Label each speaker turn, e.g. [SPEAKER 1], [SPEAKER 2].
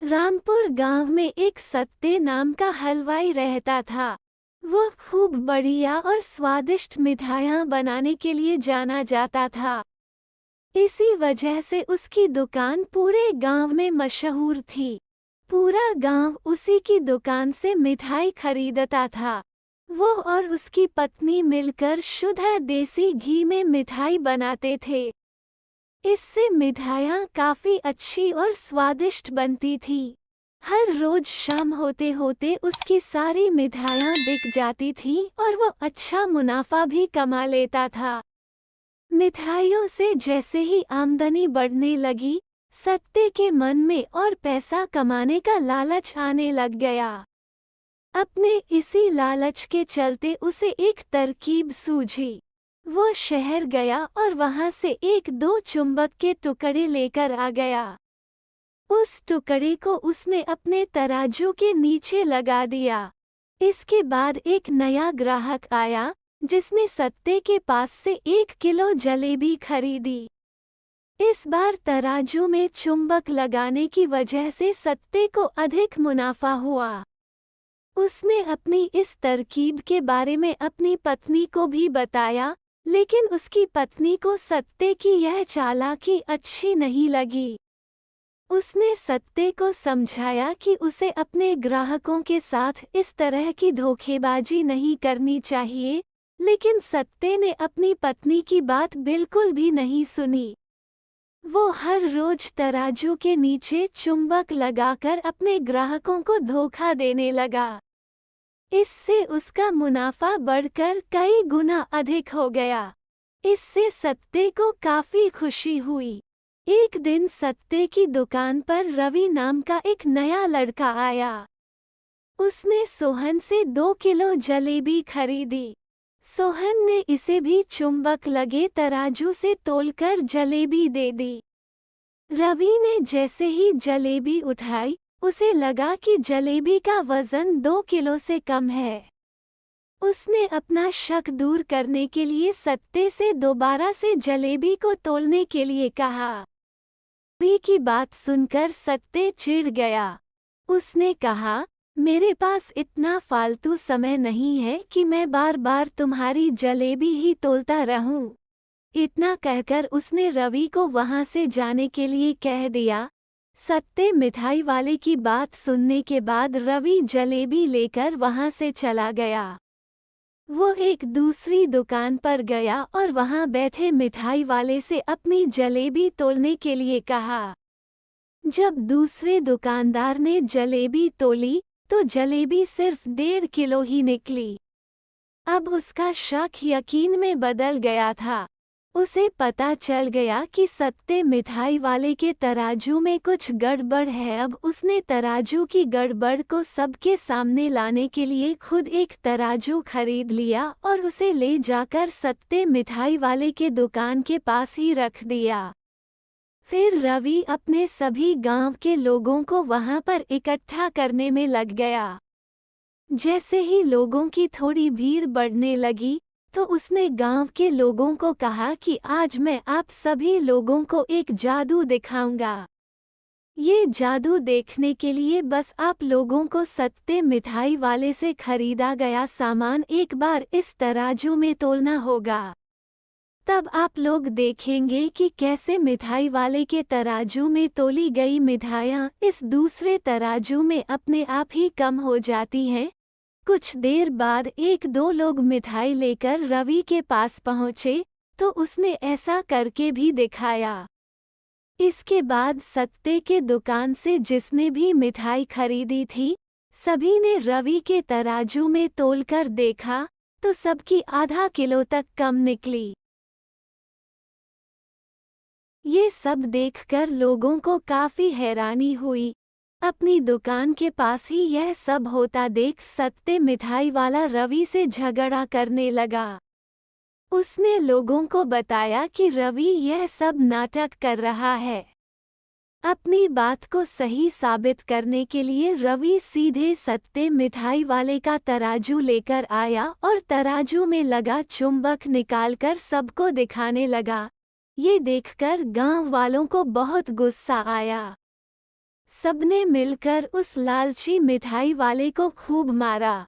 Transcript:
[SPEAKER 1] रामपुर गांव में एक सत्ते नाम का हलवाई रहता था। वो खूब बढ़िया और स्वादिष्ट मिठाइयाँ बनाने के लिए जाना जाता था। इसी वजह से उसकी दुकान पूरे गांव में मशहूर थी। पूरा गांव उसी की दुकान से मिठाई खरीदता था। वो और उसकी पत्नी मिलकर शुद्ध देसी घी में मिठाई बनाते थे। इससे मिठाइयाँ काफी अच्छी और स्वादिष्ट बनती थी। हर रोज शाम होते होते उसकी सारी मिठाइयाँ बिक जाती थी और वो अच्छा मुनाफा भी कमा लेता था। मिठाइयों से जैसे ही आमदनी बढ़ने लगी, सत्ते के मन में और पैसा कमाने का लालच आने लग गया। अपने इसी लालच के चलते उसे एक तरकीब सूझी। वो शहर गया और वहां से एक दो चुंबक के टुकड़े लेकर आ गया। उस टुकड़े को उसने अपने तराजू के नीचे लगा दिया। इसके बाद एक नया ग्राहक आया, जिसने सत्ते के पास से 1 किलो जलेबी खरीदी। इस बार तराजू में चुंबक लगाने की वजह से सत्ते को अधिक मुनाफा हुआ। उसने अपनी इस तरकीब के बारे में अपनी पत्नी को भी बताया, लेकिन उसकी पत्नी को सत्ते की यह चालाकी अच्छी नहीं लगी। उसने सत्ते को समझाया कि उसे अपने ग्राहकों के साथ इस तरह की धोखेबाजी नहीं करनी चाहिए, लेकिन सत्ते ने अपनी पत्नी की बात बिल्कुल भी नहीं सुनी। वो हर रोज तराजू के नीचे चुंबक लगाकर अपने ग्राहकों को धोखा देने लगा। इससे उसका मुनाफा बढ़कर कई गुना अधिक हो गया। इससे सत्ते को काफी खुशी हुई। एक दिन सत्ते की दुकान पर रवि नाम का एक नया लड़का आया। उसने सोहन से 2 किलो जलेबी खरीदी। सोहन ने इसे भी चुंबक लगे तराजू से तोलकर जलेबी दे दी। रवि ने जैसे ही जलेबी उठाई, उसे लगा कि जलेबी का वजन 2 किलो से कम है। उसने अपना शक दूर करने के लिए सत्ते से दोबारा से जलेबी को तोलने के लिए कहा। रवि की बात सुनकर सत्ते चिढ़ गया। उसने कहा, मेरे पास इतना फालतू समय नहीं है कि मैं बार बार तुम्हारी जलेबी ही तोलता रहूं। इतना कहकर उसने रवि को वहां से जाने के लिए कह दिया। सत्ते मिठाई वाले की बात सुनने के बाद रवि जलेबी लेकर वहां से चला गया। वो एक दूसरी दुकान पर गया और वहां बैठे मिठाई वाले से अपनी जलेबी तोलने के लिए कहा। जब दूसरे दुकानदार ने जलेबी तोली, तो जलेबी सिर्फ 1.5 किलो ही निकली। अब उसका शक यकीन में बदल गया था। उसे पता चल गया कि सत्ते मिठाई वाले के तराजू में कुछ गड़बड़ है। अब उसने तराजू की गड़बड़ को सबके सामने लाने के लिए खुद एक तराजू खरीद लिया और उसे ले जाकर सत्ते मिठाई वाले के दुकान के पास ही रख दिया। फिर रवि अपने सभी गांव के लोगों को वहां पर इकट्ठा करने में लग गया। जैसे ही लोगों की थोड़ी भीड़ बढ़ने लगी, तो उसने गांव के लोगों को कहा कि आज मैं आप सभी लोगों को एक जादू दिखाऊंगा। ये जादू देखने के लिए बस आप लोगों को सत्ते मिठाई वाले से खरीदा गया सामान एक बार इस तराजू में तोलना होगा। तब आप लोग देखेंगे कि कैसे मिठाई वाले के तराजू में तोली गई मिठाइयाँ इस दूसरे तराजू में अपने आप ही कम हो जाती हैं। कुछ देर बाद एक दो लोग मिठाई लेकर रवि के पास पहुँचे, तो उसने ऐसा करके भी दिखाया। इसके बाद सत्ते के दुकान से जिसने भी मिठाई खरीदी थी, सभी ने रवि के तराजू में तोलकर देखा, तो सबकी आधा किलो तक कम निकली। ये सब देखकर लोगों को काफी हैरानी हुई। अपनी दुकान के पास ही यह सब होता देख सत्ते मिठाई वाला रवि से झगड़ा करने लगा। उसने लोगों को बताया कि रवि यह सब नाटक कर रहा है। अपनी बात को सही साबित करने के लिए रवि सीधे सत्ते मिठाई वाले का तराजू लेकर आया और तराजू में लगा चुंबक निकालकर सबको दिखाने लगा। ये देखकर गांव वालों को बहुत गुस्सा आया। सबने मिलकर उस लालची मिठाई वाले को खूब मारा।